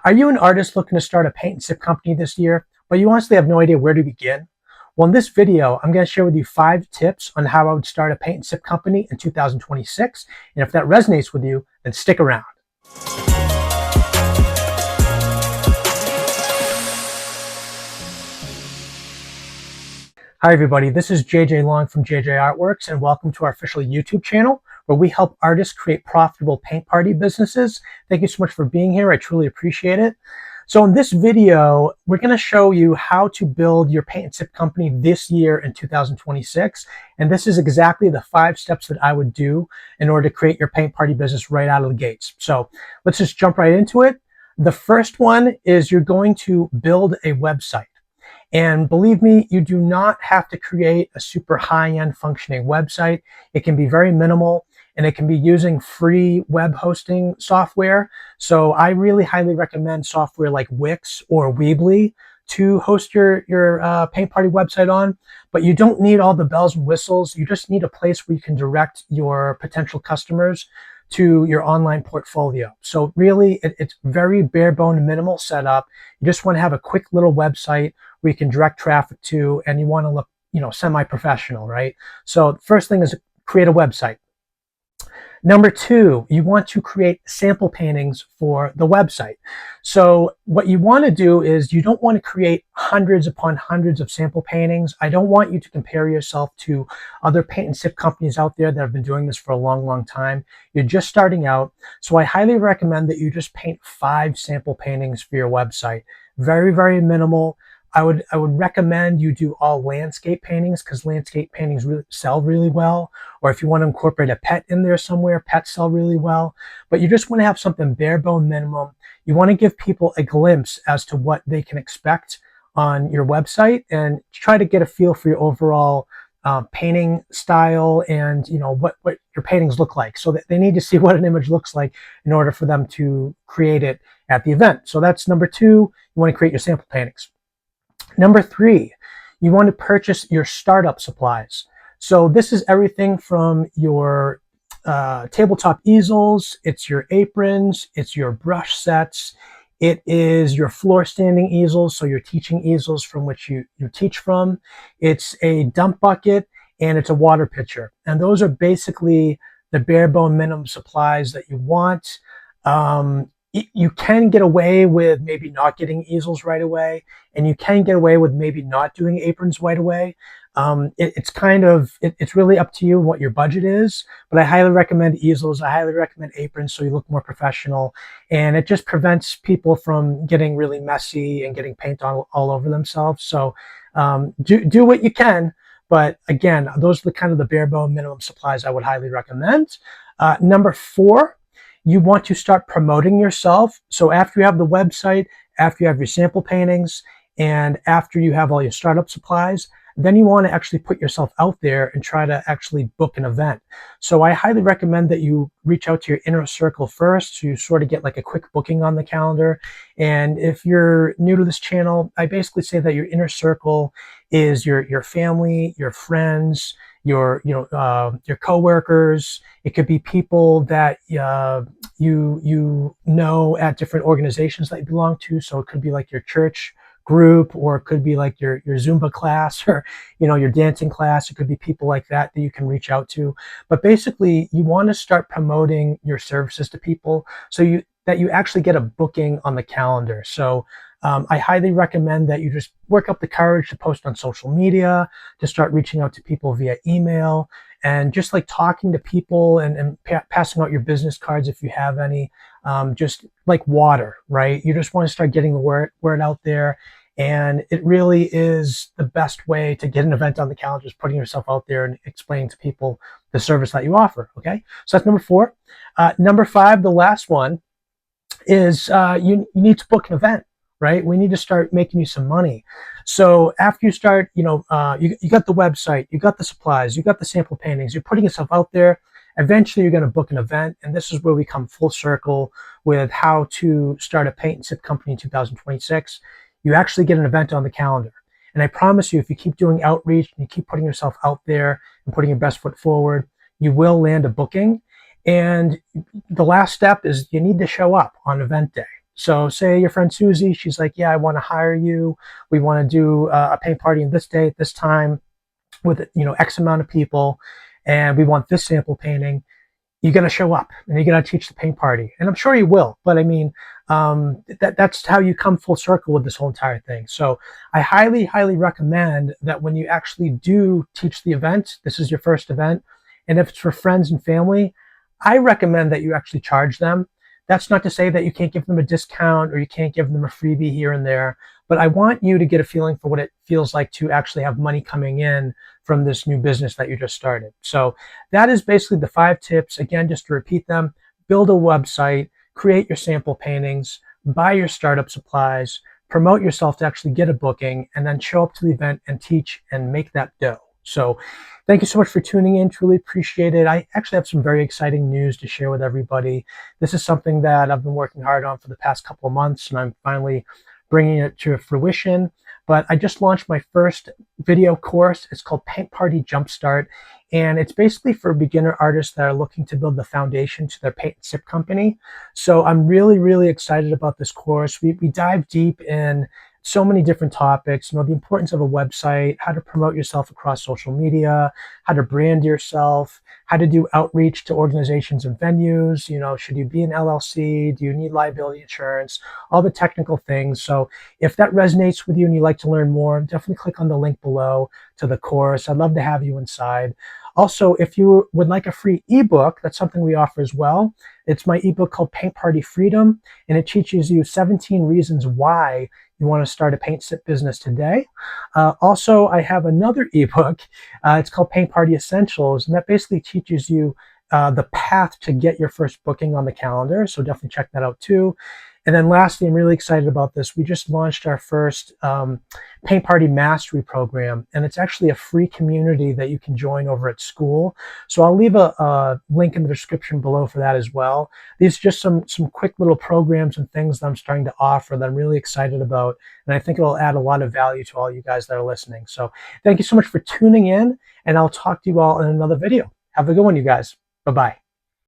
Are you an artist looking to start a paint and sip company this year, but you honestly have no idea where to begin? Well, in this video, I'm going to share with you 5 tips on how I would start a paint and sip company in 2026. And if that resonates with you, then stick around. Hi everybody, this is JJ Long from JJArtworks, and welcome to our official YouTube channel where we help artists create profitable paint party businesses. Thank you so much for being here. I truly appreciate it. So in this video, we're going to show you how to build your paint and sip company this year in 2026. And this is exactly the 5 steps that I would do in order to create your paint party business right out of the gates. So let's just jump right into it. The first one is you're going to build a website. And believe me, you do not have to create a super high-end functioning website. It can be very minimal, and it can be using free web hosting software. So I really highly recommend software like Wix or Weebly to host your paint party website on. But you don't need all the bells and whistles. You just need a place where you can direct your potential customers to your online portfolio. So really, it's very bare bone minimal setup. You just want to have a quick little website where you can direct traffic to, and you want to look, semi-professional, right? So the first thing is create a website. Number 2, you want to create sample paintings for the website. So what you want to do is you don't want to create hundreds upon hundreds of sample paintings. I don't want you to compare yourself to other paint and sip companies out there that have been doing this for a long, long time. You're just starting out. So I highly recommend that you just paint 5 sample paintings for your website. Very, very minimal. I would recommend you do all landscape paintings because landscape paintings really sell really well. Or if you want to incorporate a pet in there somewhere, pets sell really well. But you just want to have something bare bone minimum. You want to give people a glimpse as to what they can expect on your website and try to get a feel for your overall painting style and what your paintings look like. So that they need to see what an image looks like in order for them to create it at the event. So that's number 2. You want to create your sample paintings. Number 3, you want to purchase your startup supplies. So this is everything from your tabletop easels, it's your aprons, it's your brush sets, it is your floor standing easels, so your teaching easels from which you teach from. It's a dump bucket, and it's a water pitcher. And those are basically the bare bone minimum supplies that you want. You can get away with maybe not getting easels right away, and you can get away with maybe not doing aprons right away. It's really up to you what your budget is, but I highly recommend easels. I highly recommend aprons so you look more professional, and it just prevents people from getting really messy and getting paint all over themselves. So do what you can, but again, those are the bare bone minimum supplies I would highly recommend. Number 4, you want to start promoting yourself. So after you have the website, after you have your sample paintings, and after you have all your startup supplies, then you want to actually put yourself out there and try to actually book an event. So I highly recommend that you reach out to your inner circle first to sort of get like a quick booking on the calendar. And if you're new to this channel, I basically say that your inner circle is your family, your friends, your coworkers. It could be people that you know at different organizations that you belong to. So it could be like your church group, or it could be like your Zumba class, or your dancing class. It could be people like that you can reach out to. But basically, you want to start promoting your services to people so that you actually get a booking on the calendar. So I highly recommend that you just work up the courage to post on social media, to start reaching out to people via email, and just like talking to people and passing out your business cards if you have any, just like water, right? You just want to start getting the word out there. And it really is the best way to get an event on the calendar, is putting yourself out there and explaining to people the service that you offer, okay? So that's number 4. Number 5, the last one, is you need to book an event. Right? We need to start making you some money. So after you start, you got the website, you got the supplies, you got the sample paintings, you're putting yourself out there. Eventually, you're going to book an event. And this is where we come full circle with how to start a paint and sip company in 2026. You actually get an event on the calendar. And I promise you, if you keep doing outreach and you keep putting yourself out there and putting your best foot forward, you will land a booking. And the last step is you need to show up on event day. So say your friend Susie, she's like, yeah, I want to hire you. We want to do a paint party in this day at this time with, X amount of people, and we want this sample painting. You're going to show up and you're going to teach the paint party. And I'm sure you will, but I mean, that's how you come full circle with this whole entire thing. So I highly, highly recommend that when you actually do teach the event, this is your first event, and if it's for friends and family, I recommend that you actually charge them. That's not to say that you can't give them a discount or you can't give them a freebie here and there, but I want you to get a feeling for what it feels like to actually have money coming in from this new business that you just started. So that is basically the 5 tips. Again, just to repeat them: build a website, create your sample paintings, buy your startup supplies, promote yourself to actually get a booking, and then show up to the event and teach and make that dough. So thank you so much for tuning in. Truly appreciate it. I actually have some very exciting news to share with everybody. This is something that I've been working hard on for the past couple of months, and I'm finally bringing it to fruition. But I just launched my first video course. It's called Paint Party Jumpstart, and it's basically for beginner artists that are looking to build the foundation to their paint and sip company. So I'm really, really excited about this course. We dive deep in so many different topics, the importance of a website, how to promote yourself across social media, how to brand yourself, how to do outreach to organizations and venues, should you be an LLC, do you need liability insurance, all the technical things. So if that resonates with you and you'd like to learn more, definitely click on the link below to the course. I'd love to have you inside. Also, if you would like a free ebook, that's something we offer as well. It's my ebook called Paint Party Freedom, and it teaches you 17 reasons why you want to start a paint sip business today. Also, I have another ebook. It's called Paint Party Essentials, and that basically teaches you the path to get your first booking on the calendar. So definitely check that out too. And then lastly, I'm really excited about this. We just launched our first Paint Party Mastery program, and it's actually a free community that you can join over at school. So I'll leave a link in the description below for that as well. These are just some quick little programs and things that I'm starting to offer that I'm really excited about, and I think it'll add a lot of value to all you guys that are listening. So thank you so much for tuning in, and I'll talk to you all in another video. Have a good one, you guys. Bye-bye.